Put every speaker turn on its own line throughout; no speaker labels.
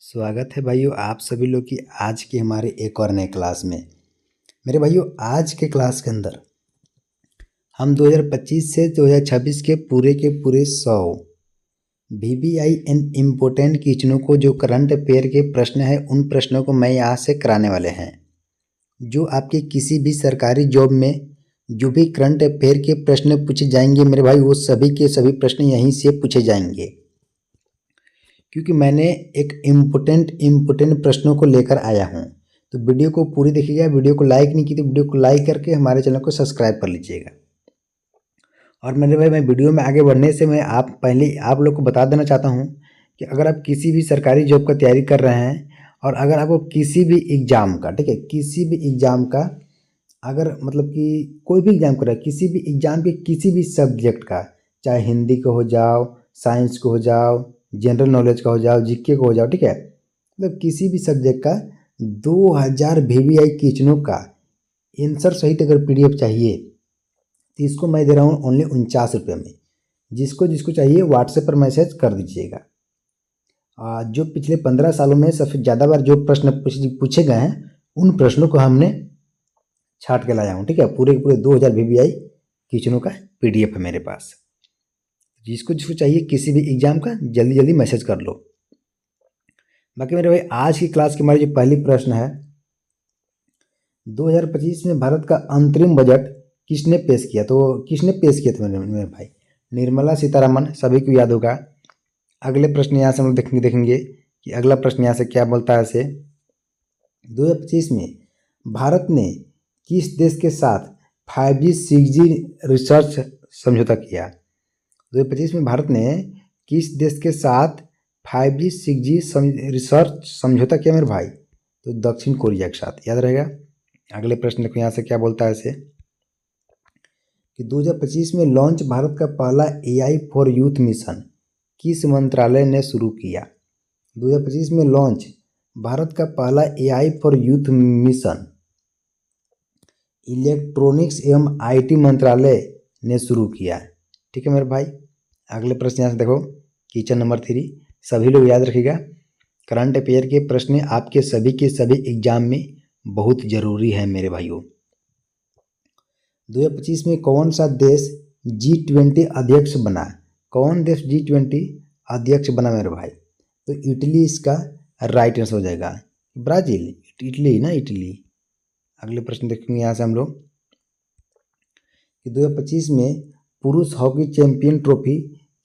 स्वागत है भाइयों आप सभी लोग की आज के हमारे एक और नए क्लास में। मेरे भाइयों आज के क्लास के अंदर हम 2025 से 2026 के पूरे 100 VBIN इम्पोर्टेंट क्वेश्चनों को जो करंट अफेयर के प्रश्न है उन प्रश्नों को मैं यहाँ से कराने वाले हैं। जो आपके किसी भी सरकारी जॉब में जो भी करंट अफेयर के प्रश्न पूछे जाएंगे मेरे भाई वो सभी के सभी प्रश्न यहीं से पूछे जाएंगे, क्योंकि मैंने एक इम्पोर्टेंट प्रश्नों को लेकर आया हूँ। तो वीडियो को पूरी देखिएगा। वीडियो को लाइक नहीं की तो वीडियो को लाइक करके हमारे चैनल को सब्सक्राइब कर लीजिएगा। और मेरे भाई मैं वीडियो में आगे बढ़ने से मैं पहले आप लोग को बता देना चाहता हूँ कि अगर आप किसी भी सरकारी जॉब का तैयारी कर रहे हैं और अगर आपको किसी भी एग्ज़ाम का, ठीक है, किसी भी एग्ज़ाम का अगर मतलब कि कोई भी एग्ज़ाम कर रहा है, किसी भी एग्ज़ाम के किसी भी सब्जेक्ट का, चाहे हिंदी का हो जाओ, साइंस का हो जाओ, जनरल नॉलेज का हो जाओ, जीके का हो जाओ, ठीक है, मतलब किसी भी सब्जेक्ट का 2000 VBI क्वेश्चनों का आंसर सहित अगर PDF चाहिए तो इसको मैं दे रहा हूँ ओनली 49 रुपये में। जिसको जिसको चाहिए व्हाट्सएप पर मैसेज कर दीजिएगा। जो पिछले 15 सालों में सबसे ज़्यादा बार जो प्रश्न पूछे गए हैं उन प्रश्नों को हमने छाट के लाया हूँ, ठीक है। पूरे 2000 VBI क्वेश्चनों का PDF है मेरे पास। जिसको जिसको चाहिए किसी भी एग्ज़ाम का जल्दी जल्दी मैसेज कर लो। बाकी मेरे भाई आज की क्लास की हमारी जो पहली प्रश्न है, 2025 में भारत का अंतरिम बजट किसने पेश किया? तो किसने पेश किया था मेरे भाई? निर्मला सीतारमण, सभी को याद होगा। अगले प्रश्न यहाँ से हम लोग देखेंगे कि अगला प्रश्न यहाँ से क्या बोलता है। ऐसे 2025 में भारत ने किस देश के साथ 5G 6G रिसर्च समझौता किया? 2025 में भारत ने किस देश के साथ 5G 6G रिसर्च समझौता किया मेरे भाई? तो दक्षिण कोरिया के साथ, याद रहेगा। अगले प्रश्न देखो यहाँ से क्या बोलता है ऐसे कि 2025 में लॉन्च भारत का पहला AI फॉर यूथ मिशन किस मंत्रालय ने शुरू किया? 2025 में लॉन्च भारत का पहला AI for youth mission electronics एवं IT मंत्रालय ने शुरू किया, ठीक है मेरे भाई। अगले प्रश्न यहाँ से देखो क्वेश्चन नंबर 3, सभी लोग याद रखिएगा। करंट अफेयर के प्रश्न आपके सभी के सभी एग्जाम में बहुत ज़रूरी है मेरे भाइयों। 2025 में कौन सा देश G20 अध्यक्ष बना? कौन देश G20 अध्यक्ष बना मेरे भाई? तो इटली इसका राइट आंसर हो जाएगा। ब्राज़ील, इटली ना, इटली। अगले प्रश्न देखेंगे यहाँ से हम लोग कि 2025 में पुरुष हॉकी चैंपियन ट्रॉफी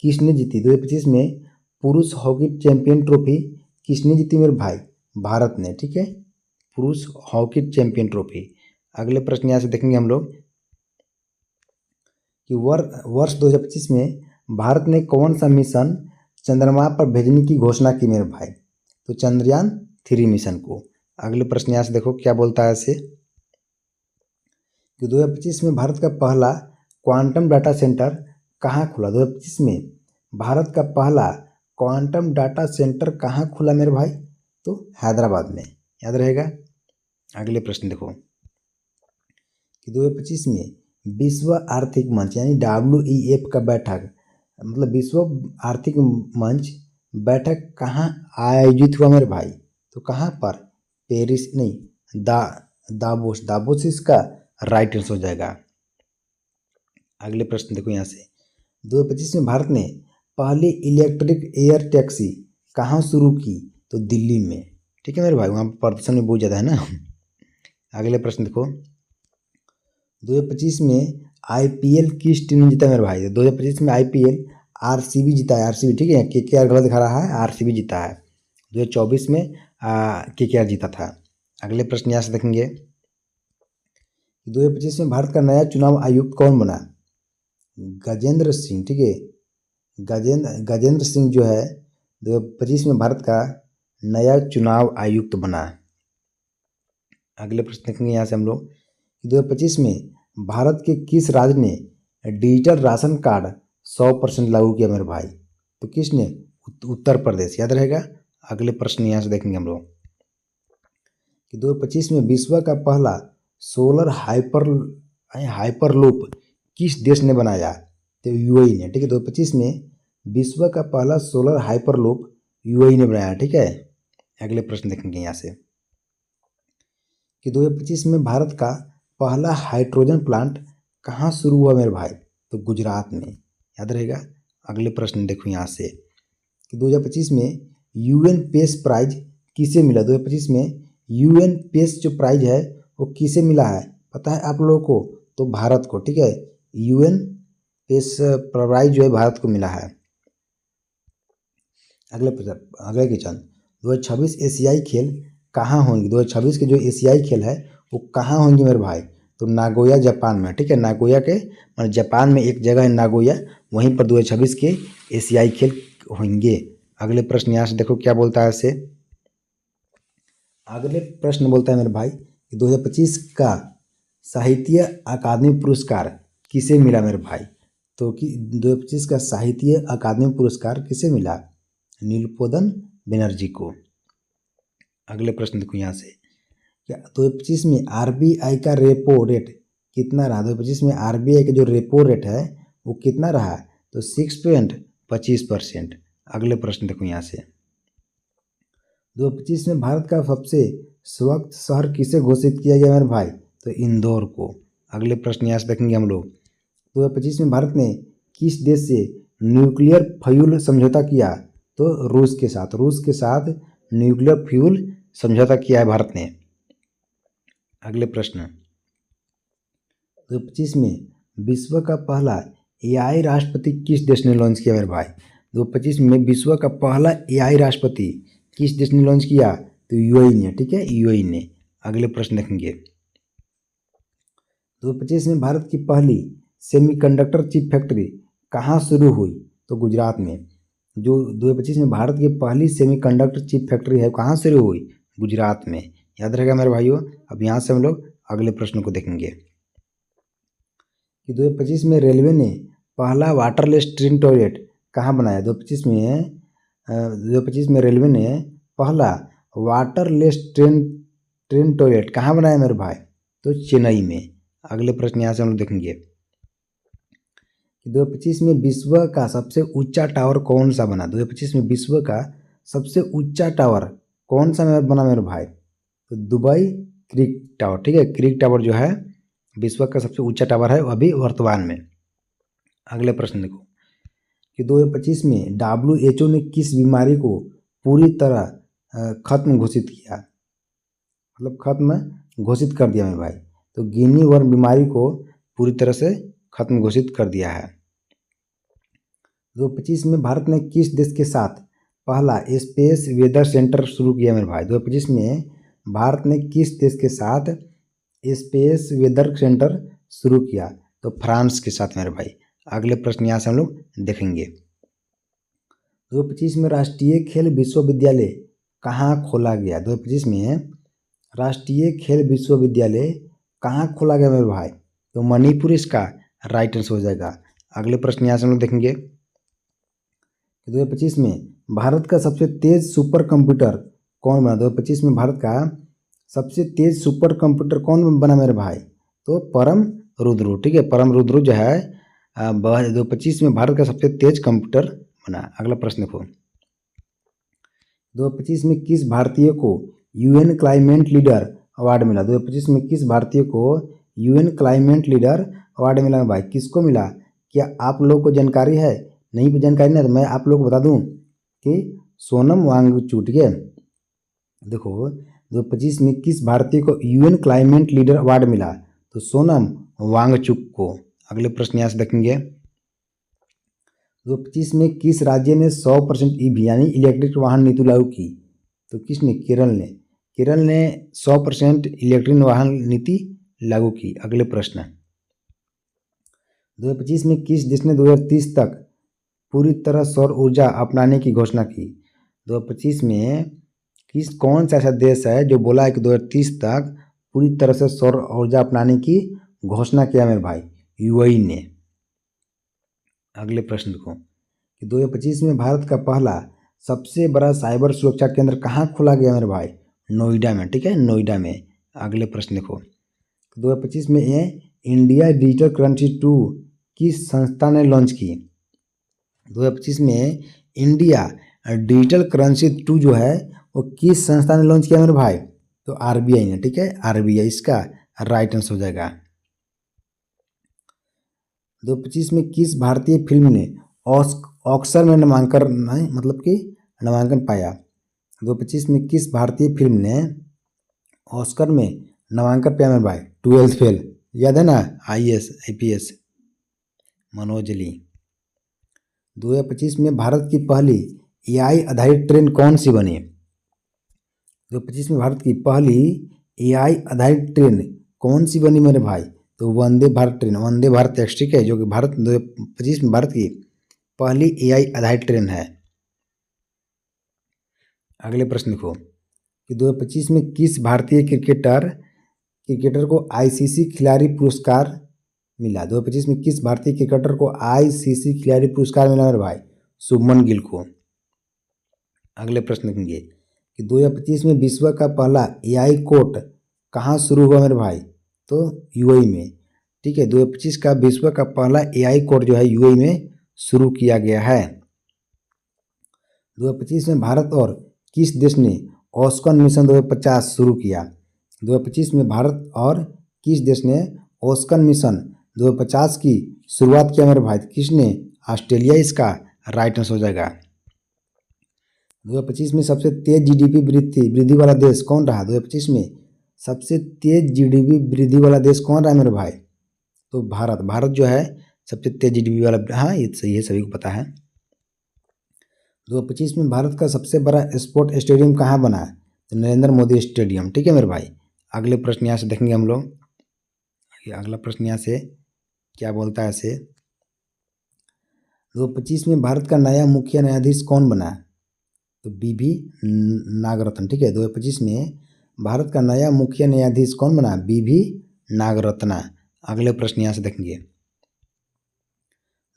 किसने जीती? 2025 में पुरुष हॉकी चैंपियन ट्रॉफी किसने जीती मेरे भाई? भारत ने, ठीक है, पुरुष हॉकी चैंपियन ट्रॉफी। अगले प्रश्न यहाँ से देखेंगे हम लोग कि वर्ष 2025 में भारत ने कौन सा मिशन चंद्रमा पर भेजने की घोषणा की मेरे भाई? तो चंद्रयान 3 मिशन को। अगले प्रश्न यहाँ से देखो क्या बोलता है ऐसे कि 2025 में भारत का पहला क्वांटम डाटा सेंटर कहाँ खुला? 2025 में भारत का पहला क्वांटम डाटा सेंटर कहाँ खुला मेरे भाई? तो हैदराबाद में, याद रहेगा। अगले प्रश्न देखो कि 2025 में विश्व आर्थिक मंच यानी WEF का बैठक, मतलब विश्व आर्थिक मंच बैठक कहाँ आयोजित हुआ मेरे भाई? तो कहाँ पर? पेरिस नहीं, दावोस इसका राइट आंसर हो जाएगा। अगले प्रश्न देखो यहाँ से 2025 में भारत ने पहली इलेक्ट्रिक एयर टैक्सी कहाँ शुरू की? तो दिल्ली में, ठीक है मेरे भाई, वहाँ पर प्रदूषण भी बहुत ज़्यादा है ना। अगले प्रश्न देखो 2025 में IPL किस टीम ने जीता मेरे भाई? 2025 में IPL RCB जीता है, RCB, ठीक है। KKR गलत दिखा रहा है, RCB जीता है। 2024 में KKR जीता था। अगले प्रश्न यहाँ से देखेंगे 2025 में भारत का नया चुनाव आयुक्त कौन बना? गजेंद्र सिंह, ठीक है, गजेंद्र सिंह जो है 2025 में भारत का नया चुनाव आयुक्त बना। अगले प्रश्न देखेंगे यहाँ से हम लोग 2025 में भारत के किस राज्य ने डिजिटल राशन कार्ड 100% लागू किया मेरे भाई? तो किसने? उत्तर प्रदेश, याद रहेगा। अगले प्रश्न यहाँ से देखेंगे हम लोग कि 2025 में विश्व का पहला सोलर हाइपरलूप किस देश ने बनाया? तो UAE ने, ठीक है। 2025 में विश्व का पहला सोलर हाइपरलूप UAE ने बनाया, ठीक है। अगले प्रश्न देखेंगे यहाँ से कि 2025 में भारत का पहला हाइड्रोजन प्लांट कहाँ शुरू हुआ मेरे भाई? तो गुजरात में, याद रहेगा। अगले प्रश्न देखो यहाँ से कि 2025 में यूएन पीस प्राइज किसे मिला? 2025 में यूएन पीस जो प्राइज है वो किसे मिला है पता है आप लोगों को? तो भारत को, ठीक है। यूएन पीस प्राइज जो है भारत को मिला है। अगले क्वेश्चन, 2026 एशियाई खेल कहाँ होंगे? 2026 के जो एशियाई खेल है वो कहाँ होंगे मेरे भाई? तो नागोया जापान में, ठीक है। नागोया के मतलब जापान में एक जगह है नागोया, वहीं पर 2026 के एशियाई खेल होंगे। अगले प्रश्न यहाँ से देखो क्या बोलता है ऐसे। अगले प्रश्न बोलता है मेरे भाई कि 2025 का साहित्य अकादमी पुरस्कार किसे मिला मेरे भाई? तो कि 2025 का साहित्य अकादमी पुरस्कार किसे मिला? नीलपोदन बनर्जी को। अगले प्रश्न देखो यहाँ से क्या 2025 में आरबीआई का रेपो रेट कितना रहा? 2025 में आरबीआई का जो रेपो रेट है वो कितना रहा? तो 6.25%। अगले प्रश्न देखो यहाँ से 2025 में भारत का सबसे स्वच्छ शहर किसे घोषित किया गया मेरे भाई? तो इंदौर को। अगले प्रश्न यहाँ से देखेंगे हम लोग 2025 में भारत ने किस देश से न्यूक्लियर फ्यूल समझौता किया? तो रूस के साथ। रूस के साथ न्यूक्लियर फ्यूल समझौता किया है भारत ने। अगले प्रश्न 2025 में विश्व का पहला एआई राष्ट्रपति किस देश ने लॉन्च किया मेरे भाई? 2025 में विश्व का पहला एआई राष्ट्रपति किस देश ने लॉन्च किया? तो यूएई ने, ठीक है, यूएई ने। अगले प्रश्न देखेंगे 2025 में भारत की पहली सेमीकंडक्टर चिप फैक्ट्री कहाँ शुरू हुई? तो गुजरात में। जो 2025 में भारत की पहली सेमीकंडक्टर चिप फैक्ट्री है कहाँ शुरू हुई? गुजरात में। याद रहेगा मेरे भाइयों। अब यहाँ से हम लोग अगले प्रश्न को देखेंगे कि 2025 में रेलवे ने पहला वाटरलेस ट्रेन टॉयलेट कहाँ बनाया? 2025 में रेलवे ने पहला वाटरलेस ट्रेन टॉयलेट कहाँ बनाया मेरे भाई? तो चेन्नई में। अगले प्रश्न यहाँ से हम लोग देखेंगे कि 2025 में विश्व का सबसे ऊंचा टावर कौन सा बना? 2025 में विश्व का सबसे ऊंचा टावर कौन सा बना मेरे भाई? तो दुबई क्रिक टावर, ठीक है। क्रिक टावर जो है विश्व का सबसे ऊंचा टावर है अभी वर्तमान में। अगले प्रश्न देखो कि 2025 में WHO ने किस बीमारी को पूरी तरह खत्म घोषित किया? मतलब खत्म घोषित कर दिया मेरे भाई। तो गिनी वर्म बीमारी को पूरी तरह से खत्म घोषित कर दिया है। 2025 में भारत ने किस देश के साथ पहला स्पेस वेदर सेंटर शुरू किया मेरे भाई? 2025 में भारत ने किस देश के साथ स्पेस वेदर सेंटर शुरू किया? तो फ्रांस के साथ मेरे भाई। अगले प्रश्न यहाँ से हम लोग देखेंगे 2025 में राष्ट्रीय खेल विश्वविद्यालय कहाँ खोला गया? 2025 में राष्ट्रीय खेल विश्वविद्यालय कहाँ खोला गया मेरे भाई? तो मणिपुर इसका राइट आंसर हो जाएगा। अगले प्रश्न यहाँ से हम लोग देखेंगे 2025 में भारत का सबसे तेज सुपर कंप्यूटर कौन बना? 2025 में भारत का सबसे तेज सुपर कंप्यूटर कौन बना मेरे भाई? तो परम रुद्र, ठीक है। परम रुद्र जो है 2025 में भारत का सबसे तेज कंप्यूटर बना। अगला प्रश्न देखो 2025 में किस भारतीय को यूएन क्लाइमेट लीडर अवार्ड मिला? 2025 में किस भारतीय को यूएन क्लाइमेट लीडर अवार्ड मिला भाई? किसको मिला? क्या आप लोग को जानकारी है? नहीं जानकारी नहीं तो मैं आप लोग को बता दूं कि सोनम वांगचुक, ठीक है। देखो 2025 में किस भारतीय को यूएन क्लाइमेट लीडर अवार्ड मिला? तो सोनम वांगचुक को। अगले प्रश्न यहाँ से देखेंगे 2025 में किस राज्य ने 100% ईवी यानी इलेक्ट्रिक वाहन नीति लागू की? तो किसने? केरल ने। केरल ने 100% इलेक्ट्रिक वाहन नीति लागू की। अगले प्रश्न 2025 में किस देश ने 2030 तक पूरी तरह सौर ऊर्जा अपनाने की घोषणा की? 2025 में कौन सा ऐसा देश है जो बोला है कि 2030 तक पूरी तरह से सौर ऊर्जा अपनाने की घोषणा किया मेरे भाई? यूएई ने। अगले प्रश्न को कि 2025 में भारत का पहला सबसे बड़ा साइबर सुरक्षा केंद्र कहाँ खोला गया मेरे भाई? नोएडा में, ठीक है, नोएडा में। अगले प्रश्न देखो 2025 में इंडिया डिजिटल करेंसी 2 किस संस्था ने लॉन्च की? 2025 में इंडिया डिजिटल करेंसी 2 जो है वो किस संस्था ने लॉन्च किया मेरे भाई? तो आरबीआई ने, ठीक है, आरबीआई इसका राइट आंसर हो जाएगा। 2025 में किस भारतीय फिल्म ने ऑस्कर में नामांकन मतलब कि नामांकन पाया? 2025 में किस भारतीय फिल्म ने ऑस्कर में नामांकन पाया मेरे भाई? 12th फेल, याद है ना, आईएएस आईपीएस मनोज ली। 2025 में भारत की पहली एआई आधारित ट्रेन कौन सी बनी? 2025 में भारत की पहली एआई आधारित ट्रेन कौन सी बनी मेरे भाई? तो वंदे भारत ट्रेन, वंदे भारत एक्सप्रेस, ठीक है, जो कि भारत 2025 में भारत की पहली एआई आधारित ट्रेन है। अगले प्रश्न देखो कि 2025 में किस भारतीय क्रिकेटर को आईसीसी खिलाड़ी पुरस्कार मिला? 2025 में किस भारतीय क्रिकेटर को आईसीसी खिलाड़ी पुरस्कार मिला मेरे भाई? शुभमन गिल को। अगले प्रश्न देखेंगे कि 2025 में विश्व का पहला एआई कोर्ट कहाँ शुरू हुआ मेरे भाई? तो यूएई में, ठीक है, 2025 का विश्व का पहला एआई कोर्ट जो है यूएई में शुरू किया गया है। 2025 में भारत और किस देश ने ऑस्कन मिशन 2050 शुरू किया? 2025 में भारत और किस देश ने ऑस्कन मिशन 2050 की शुरुआत किया मेरे भाई? किसने? ऑस्ट्रेलिया इसका राइट आंसर हो जाएगा। 2025 में सबसे तेज जीडीपी वृद्धि वाला देश कौन रहा? 2025 में सबसे तेज जीडीपी वृद्धि वाला देश कौन रहा मेरे भाई? तो भारत जो है सबसे तेज जीडीपी वाला, हाँ ये सही है, सभी को पता है। 2025 में भारत का सबसे बड़ा स्पोर्ट स्टेडियम कहाँ बना है? तो नरेंद्र मोदी स्टेडियम, ठीक है मेरे भाई। अगले प्रश्न यहाँ से देखेंगे हम लोग। अगला प्रश्न यहाँ से क्या बोलता है ऐसे, 2025 में भारत का नया मुख्य न्यायाधीश कौन बना? तो बीवी नागरत्न, ठीक है, 2025 में भारत का नया मुख्य न्यायाधीश कौन बना? बीवी नागरत्ना। अगले प्रश्न यहाँ से देखेंगे,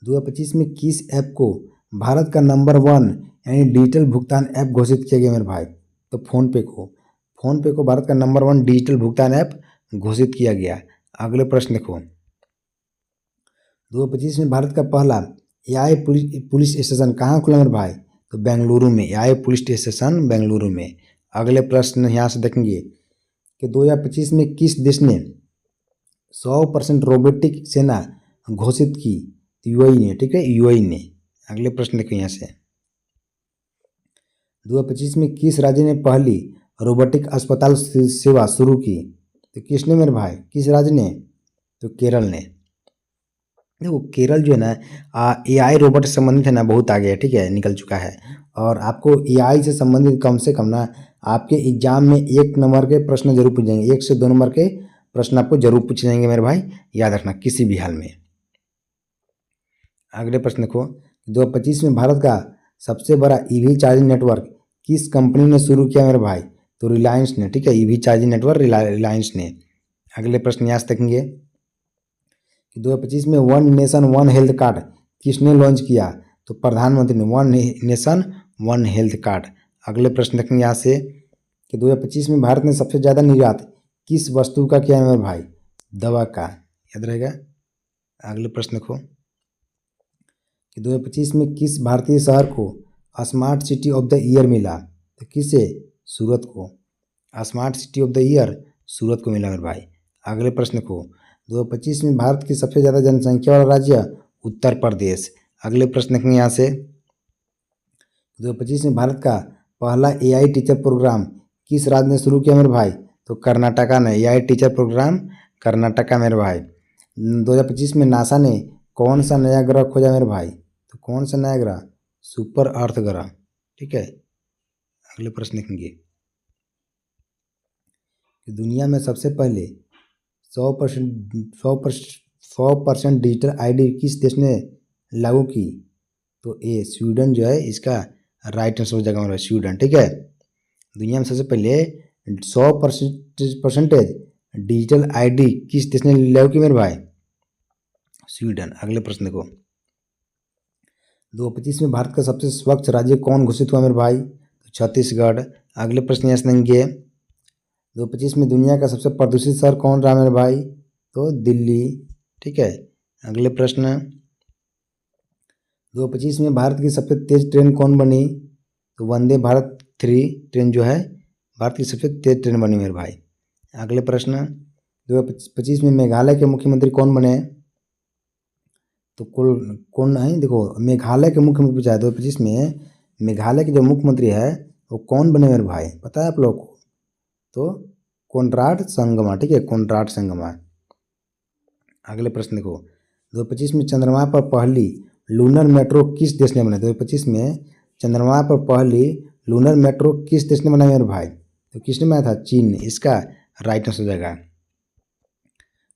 2025 में किस ऐप को भारत का नंबर 1 यानी डिजिटल भुगतान ऐप घोषित किया गया मेरे भाई? तो फोन पे को भारत का नंबर 1 डिजिटल भुगतान ऐप घोषित किया गया। अगले प्रश्न देखो, 2025 में भारत का पहला एआई पुलिस स्टेशन कहाँ खुला मेरे भाई? तो बेंगलुरु में, एआई पुलिस स्टेशन बेंगलुरु में। अगले प्रश्न यहाँ से देखेंगे कि 2025 में किस देश ने 100% रोबोटिक सेना घोषित की? तो यूएई ने, ठीक है, यूएई ने। अगले प्रश्न देखो यहाँ से, 2025 में किस राज्य ने पहली रोबोटिक अस्पताल सेवा शुरू की? तो किसने मेरे भाई, किस राज्य ने? तो केरल ने। देखो केरल जो है ना एआई रोबोट से संबंधित है ना, बहुत आगे है, ठीक है, निकल चुका है। और आपको एआई से संबंधित कम से कम ना आपके एग्जाम में 1 नंबर के प्रश्न जरूर पूछ जाएंगे, 1 से 2 नंबर के प्रश्न आपको जरूर पूछे जाएंगे मेरे भाई, याद रखना किसी भी हाल में। अगले प्रश्न देखो, 2025 में भारत का सबसे बड़ा ईवी चार्जिंग नेटवर्क किस कंपनी ने शुरू किया मेरे भाई? तो रिलायंस ने, ठीक है, ईवी चार्जिंग नेटवर्क रिलायंस ने। अगले प्रश्न यहाँ से देखेंगे कि 2025 में one nation one health card किसने लॉन्च किया? तो प्रधानमंत्री ने, one nation one health card. अगले प्रश्न देखेंगे यहाँ से कि 2025 में भारत ने सबसे ज़्यादा निर्यात किस वस्तु का किया है मेरे भाई? दवा का, याद रहेगा। अगले प्रश्न देखो कि 2025 में किस भारतीय शहर को smart city of the year मिला? तो किसे? सूरत को। Smart city of the year Surat को मिला मेरे भाई। अगले प्रश्न को, 2025 में भारत की सबसे ज़्यादा जनसंख्या वाला राज्य उत्तर प्रदेश। अगले प्रश्न देखेंगे यहाँ से, 2025 में भारत का पहला एआई टीचर प्रोग्राम किस राज्य ने शुरू किया मेरे भाई? तो कर्नाटका ने, एआई टीचर प्रोग्राम कर्नाटका मेरे भाई। 2025 में नासा ने कौन सा नया ग्रह खोजा मेरे भाई? तो कौन सा नया ग्रह? सुपर अर्थ ग्रह, ठीक है। अगले प्रश्न देखेंगे कि दुनिया में सबसे पहले 100% डिजिटल आईडी किस देश ने लागू की? तो ए स्वीडन जो है इसका राइट आंसर हो जाएगा मेरा, स्वीडन, ठीक है। दुनिया में सबसे पहले 100% डिजिटल आईडी किस देश ने लागू की मेरे भाई? स्वीडन। अगले प्रश्न देखो, 2025 में भारत का सबसे स्वच्छ राज्य कौन घोषित हुआ मेरे भाई? तो छत्तीसगढ़। अगले प्रश्न यहाँ से देंगे, 2025 में दुनिया का सबसे प्रदूषित शहर कौन रहा मेरे भाई? तो दिल्ली, ठीक है। अगले प्रश्न, 2025 में भारत की सबसे तेज ट्रेन कौन बनी? तो वंदे भारत ट्रेन जो है भारत की सबसे तेज ट्रेन बनी मेरे भाई। अगले प्रश्न 2025 में मेघालय के मुख्यमंत्री कौन बने? तो कौन है, देखो मेघालय के मुख्यमंत्री पूछा है 2025 में मेघालय के जो मुख्यमंत्री है वो कौन बने मेरे भाई, पता है आप लोग को? तो कोनराड संगमा, ठीक है, कोनराड संगमा। अगले प्रश्न देखो 2025 में चंद्रमा पर पहली लूनर मेट्रो किस देश ने बनाई? 2025 में चंद्रमा पर पहली लूनर मेट्रो किस देश ने बनाई मेरे भाई? तो किसने बनाया था? चीन ने। इसका राइट आंसर हो जाएगा।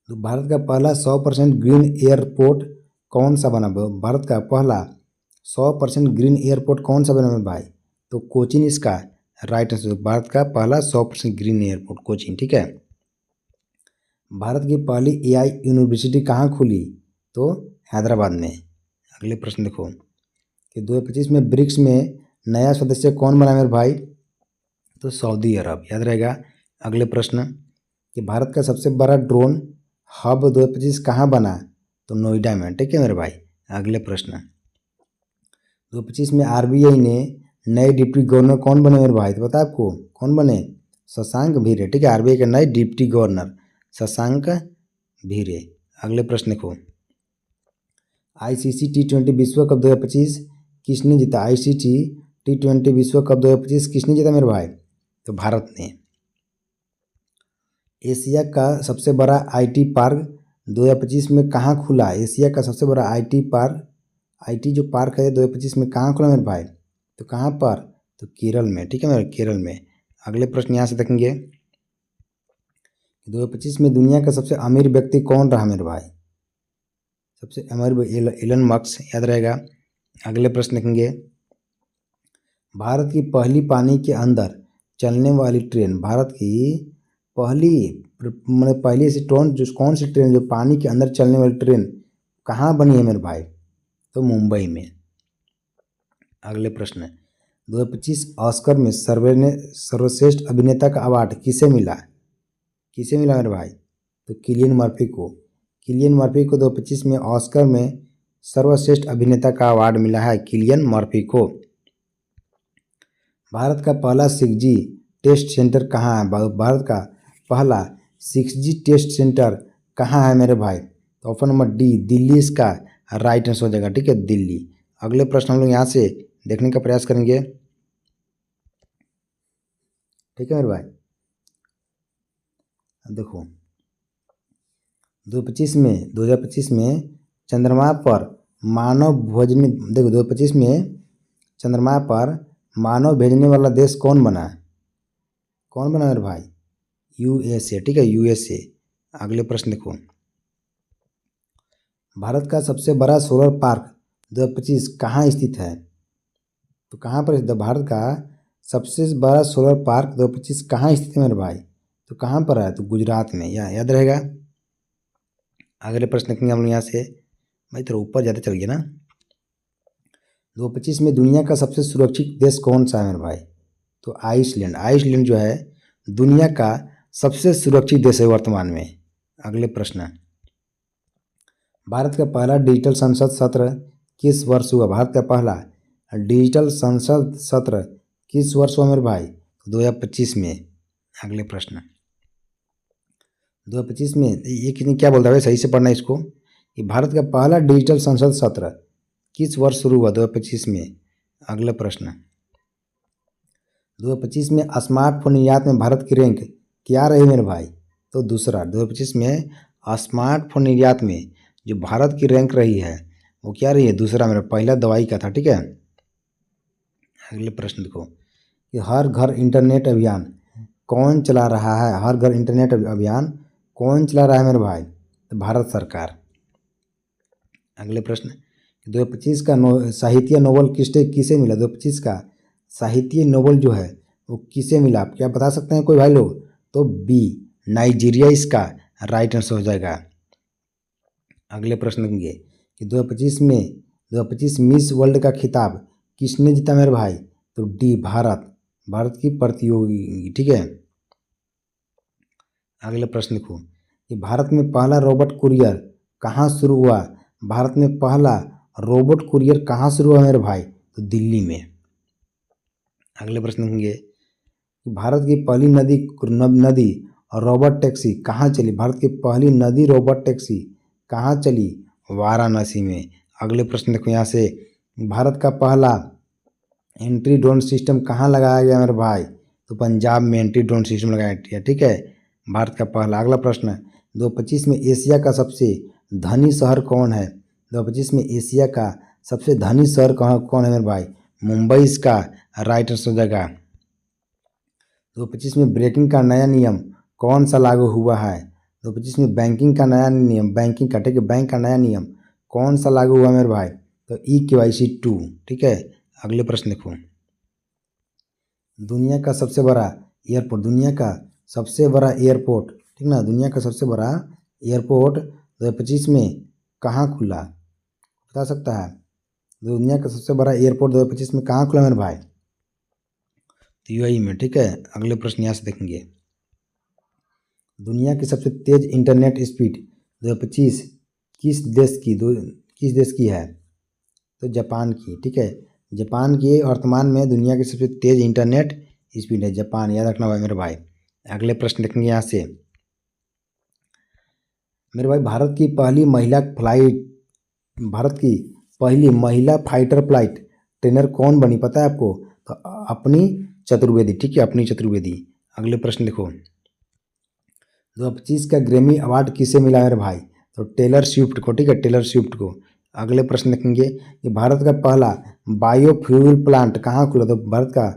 तो भारत का पहला 100% ग्रीन एयरपोर्ट कौन सा बना? भारत का पहला 100% ग्रीन एयरपोर्ट कौन सा बना मेरे भाई? तो कोचीन इसका राइट आंसर। भारत का पहला 100% ग्रीन एयरपोर्ट कोचीन, ठीक है। भारत की पहली एआई यूनिवर्सिटी कहाँ खुली? तो हैदराबाद में। अगले प्रश्न देखो कि 2025 में ब्रिक्स में नया सदस्य कौन बना मेरे भाई? तो सऊदी अरब, याद रहेगा। अगले प्रश्न कि भारत का सबसे बड़ा ड्रोन हब 2025 कहाँ बना? तो नोएडा में, ठीक है मेरे भाई। अगले प्रश्न 2025 में आरबीआई ने नए डिप्टी गवर्नर कौन बने मेरे भाई? तो पता है आपको कौन बने? शशांक भीरे, ठीक है। आरबीआई के नए डिप्टी गवर्नर शशांक भीरे। अगले प्रश्न देखो आईसीसी T20 विश्व कप 2025 किसने जीता? आईसीसी T20 विश्व कप 2025 किसने जीता मेरे भाई? तो भारत ने। एशिया का सबसे बड़ा आईटी पार्क 2025 में कहाँ खुला? एशिया का सबसे बड़ा आईटी जो पार्क है 2025 में कहाँ खुला मेरे भाई? तो कहाँ पर? तो केरल में, ठीक है मेरे, केरल में। अगले प्रश्न यहाँ से देखेंगे 2025 में दुनिया का सबसे अमीर व्यक्ति कौन रहा मेरे भाई? सबसे अमीर एलन मस्क, याद रहेगा। अगले प्रश्न देखेंगे भारत की पहली पानी के अंदर चलने वाली ट्रेन, भारत की पहली ऐसी ट्रेन जो कौन सी ट्रेन जो पानी के अंदर चलने वाली ट्रेन कहाँ बनी है मेरे भाई? तो मुंबई में। अगले प्रश्न 2025 ऑस्कर में सर्वश्रेष्ठ अभिनेता का अवार्ड किसे मिला? किसे मिला मेरे भाई? तो किलियन मर्फी को। किलियन मर्फी को 2025 में ऑस्कर में सर्वश्रेष्ठ अभिनेता का अवार्ड मिला है किलियन मर्फी को। भारत का पहला 6G टेस्ट सेंटर कहाँ है? भारत का पहला 6G टेस्ट सेंटर कहाँ है मेरे भाई? तो ऑप्शन नंबर डी दिल्ली इसका राइट आंसर हो जाएगा, ठीक है, दिल्ली। अगले प्रश्न हम लोग यहाँ से देखने का प्रयास करेंगे, ठीक है मेरे भाई। देखो 2025 में चंद्रमा पर मानव भेजने, देखो 2025 में चंद्रमा पर मानव भेजने वाला देश कौन बना? कौन बना मेरे भाई? यूएसए, ठीक है, यूएसए। अगले प्रश्न देखो भारत का सबसे बड़ा सोलर पार्क 2025 कहाँ स्थित है? तो कहाँ पर स्थित है? भारत का सबसे बड़ा सोलर पार्क 2025 कहाँ स्थित है मेरे भाई? तो कहाँ पर है? तो गुजरात में, याद रहेगा। अगले प्रश्न देखेंगे हम लोग यहाँ से, भाई थोड़ा ऊपर ज़्यादा चल गया ना। 2025 में दुनिया का सबसे सुरक्षित देश कौन सा है मेरे भाई? तो आइसलैंड। आइसलैंड जो है दुनिया का सबसे सुरक्षित देश है वर्तमान में। अगले प्रश्न भारत का पहला डिजिटल संसद सत्र किस वर्ष हुआ? भारत का पहला डिजिटल संसद सत्र किस वर्ष हुआ मेरे भाई? 2025 में। अगले प्रश्न 2025 में ये कितनी क्या बोलता है, सही से पढ़ना इसको, कि भारत का पहला डिजिटल संसद सत्र किस वर्ष शुरू हुआ? 2025 में। अगला प्रश्न 2025 में स्मार्टफोन निर्यात में भारत की रैंक क्या रही मेरे भाई? तो दूसरा। 2025 में स्मार्टफोन निर्यात में जो भारत की रैंक रही है वो क्या रही है? दूसरा। मेरा पहला दवाई का था, ठीक है। अगले प्रश्न देखो कि हर घर इंटरनेट अभियान कौन चला रहा है? हर घर इंटरनेट अभियान कौन चला रहा है मेरे भाई? तो भारत सरकार। अगले प्रश्न 2025 का साहित्य नोबेल किसे मिला? 2025 का साहित्य नोबेल जो है वो किसे मिला? आप क्या बता सकते हैं कोई भाई लोग? तो बी नाइजीरिया इसका राइट आंसर हो जाएगा। अगले प्रश्न देंगे कि 2025 मिस वर्ल्ड का खिताब किसने जीता मेरे भाई? तो डी भारत की प्रतियोगी, ठीक है। अगले प्रश्न देखो कि भारत में पहला रोबोट कुरियर कहाँ शुरू हुआ? भारत में पहला रोबोट कुरियर कहाँ शुरू हुआ मेरे भाई? तो दिल्ली में। अगले प्रश्न देखेंगे, भारत की पहली नदी और रोबोट टैक्सी कहाँ चली? भारत की पहली नदी रोबोट टैक्सी कहाँ चली? वाराणसी में। अगले प्रश्न देखो यहाँ से, भारत का पहला एंटी ड्रोन सिस्टम कहाँ लगाया गया मेरे भाई? तो पंजाब में एंटी ड्रोन सिस्टम लगाया गया, ठीक है, भारत का पहला। अगला प्रश्न, 2025 में एशिया का सबसे धनी शहर कौन है? 2025 में एशिया का सबसे धनी शहर कौन है मेरे भाई? मुंबई इसका राइट आंसर हो जाएगा। 2025 में ब्रेकिंग का नया नियम कौन सा लागू हुआ है? 2025 में बैंकिंग का नया नियम, बैंकिंग का, ठीक है, बैंक का नया नियम कौन सा लागू हुआ मेरे भाई? तो eKYC 2, ठीक है। अगले प्रश्न देखो, दुनिया का सबसे बड़ा एयरपोर्ट, दुनिया का सबसे बड़ा एयरपोर्ट, ठीक ना, दुनिया का सबसे बड़ा एयरपोर्ट 2025 में कहाँ खुला? बता सकता है? दुनिया का सबसे बड़ा एयरपोर्ट 2025 में कहाँ खुला मेरे भाई? तो यूएई में, ठीक है। अगले प्रश्न यहाँ से देखेंगे, दुनिया की सबसे तेज इंटरनेट स्पीड 2025 किस देश की है? तो जापान की, ठीक है, जापान की वर्तमान में दुनिया की सबसे तेज इंटरनेट स्पीड है, जापान, याद रखना भाई मेरे भाई। अगले प्रश्न देखेंगे यहाँ से, मेरे भाई, भारत की पहली महिला फाइटर फ्लाइट ट्रेनर कौन बनी, पता है आपको? तो अपनी चतुर्वेदी, ठीक है, अपनी चतुर्वेदी। अगले प्रश्न देखो, 2025 का ग्रैमी अवार्ड किसे मिला मेरे भाई? तो टेलर स्विफ्ट को, ठीक है, टेलर स्विफ्ट को। अगले प्रश्न देखेंगे कि भारत का पहला बायोफ्यूल प्लांट कहाँ खुला? तो भारत का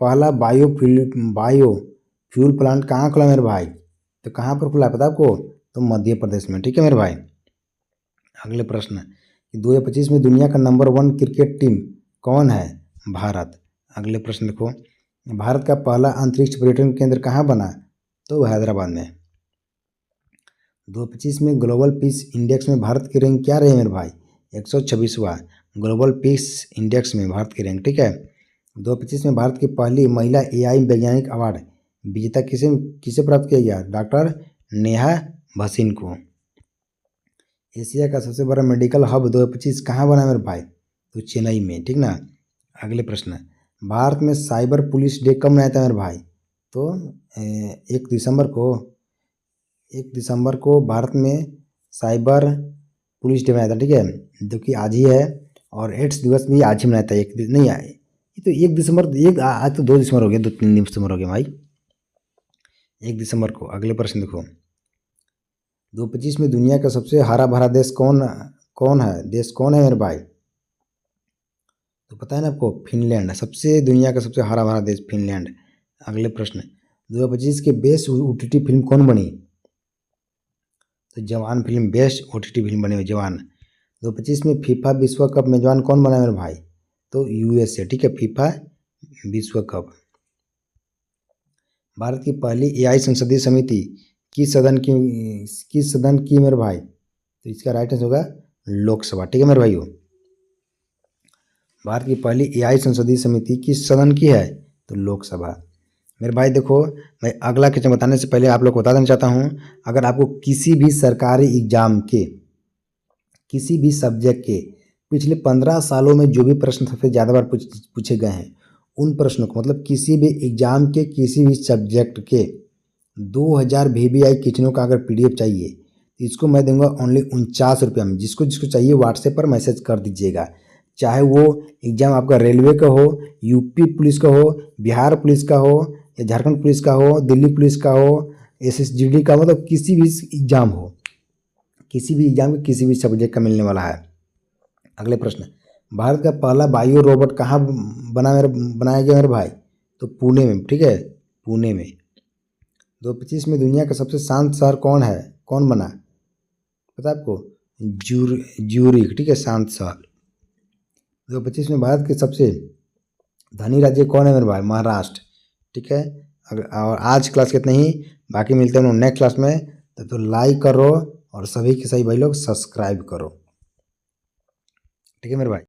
पहला बायोफ्यूल प्लांट कहाँ खुला मेरे भाई? तो कहाँ पर खुला है पता आपको? तो मध्य प्रदेश में, ठीक है मेरे भाई। अगले प्रश्न, 2025 में दुनिया का नंबर 1 क्रिकेट टीम कौन है? भारत। अगले प्रश्न देखो, भारत का पहला अंतरिक्ष पर्यटन केंद्र कहाँ बना? तो हैदराबाद में। 2025 में ग्लोबल पीस इंडेक्स में भारत की रैंक क्या रही मेरे भाई? 126वां ग्लोबल पीस इंडेक्स में भारत की रैंक, ठीक है। 2025 में भारत की पहली महिला एआई वैज्ञानिक अवार्ड विजेता किसे प्राप्त किया गया? डॉक्टर नेहा भसीन को। एशिया का सबसे बड़ा मेडिकल हब 2025 कहाँ बना मेरे भाई? तो चेन्नई में, ठीक ना। अगले प्रश्न, भारत में साइबर पुलिस डे कब मनाया था मेरे भाई? तो 1 दिसंबर को भारत में साइबर पुलिस डे मनाया था, ठीक है, जो कि आज ही है। और एड्स दिवस भी आज ही मनाया था, एक दिन नहीं आए, ये तो 1 दिसंबर, आज तो 2 दिसंबर हो गया, 2-3 दिसंबर हो गया भाई, 1 दिसंबर को। अगले प्रश्न देखो, 2025 में दुनिया का सबसे हरा भरा देश कौन है मेरे भाई? तो पता है ना आपको, फिनलैंड, दुनिया का सबसे हरा भरा देश फिनलैंड। अगले प्रश्न, 2025 के बेस्ट ओटीटी फिल्म कौन बनी? तो जवान फिल्म बेस्ट ओटीटी फिल्म बनी हुई, जवान। 2025 में फीफा विश्व कप मेजबान कौन बना मेरे भाई? तो यूएसए, ठीक है, फीफा विश्व कप। भारत की पहली एआई संसदीय समिति किस सदन की मेरे भाई? तो इसका राइट आंसर होगा लोकसभा, ठीक है मेरे भाइयों। भारत की पहली एआई संसदीय समिति किस सदन की है? तो लोकसभा। मेरे भाई देखो, मैं अगला क्वेश्चन बताने से पहले आप लोग को बता देना चाहता हूँ, अगर आपको किसी भी सरकारी एग्जाम के किसी भी सब्जेक्ट के पिछले 15 सालों में जो भी प्रश्न सबसे ज़्यादा बार पूछे गए हैं, उन प्रश्नों को, मतलब किसी भी एग्जाम के किसी भी सब्जेक्ट के 2000 VVI क्वेश्चनों का अगर PDF चाहिए तो इसको मैं दूंगा ओनली 49 रुपये में। जिसको चाहिए व्हाट्सएप पर मैसेज कर दीजिएगा, चाहे वो एग्जाम आपका रेलवे का हो, यूपी पुलिस का हो, बिहार पुलिस का हो, या झारखंड पुलिस का हो, दिल्ली पुलिस का हो, SSGD का, मतलब किसी भी एग्जाम हो, किसी भी एग्जाम के किसी भी सब्जेक्ट का मिलने वाला है। अगले प्रश्न, भारत का पहला बायो रोबोट कहाँ बनाया गया मेरे भाई? तो पुणे में, ठीक है, पुणे में। 2025 में दुनिया का सबसे शांत शहर कौन बना? पता है आपको? ज्यूरिख, ठीक है, शांत शहर। 2025 में भारत के सबसे धनी राज्य कौन है मेरे भाई? महाराष्ट्र, ठीक है। और आज क्लास कितना ही, बाकी मिलते हैं नेक्स्ट क्लास में। तो लाइक करो और सभी के सभी भाई लोग सब्सक्राइब करो, ठीक है मेरे भाई।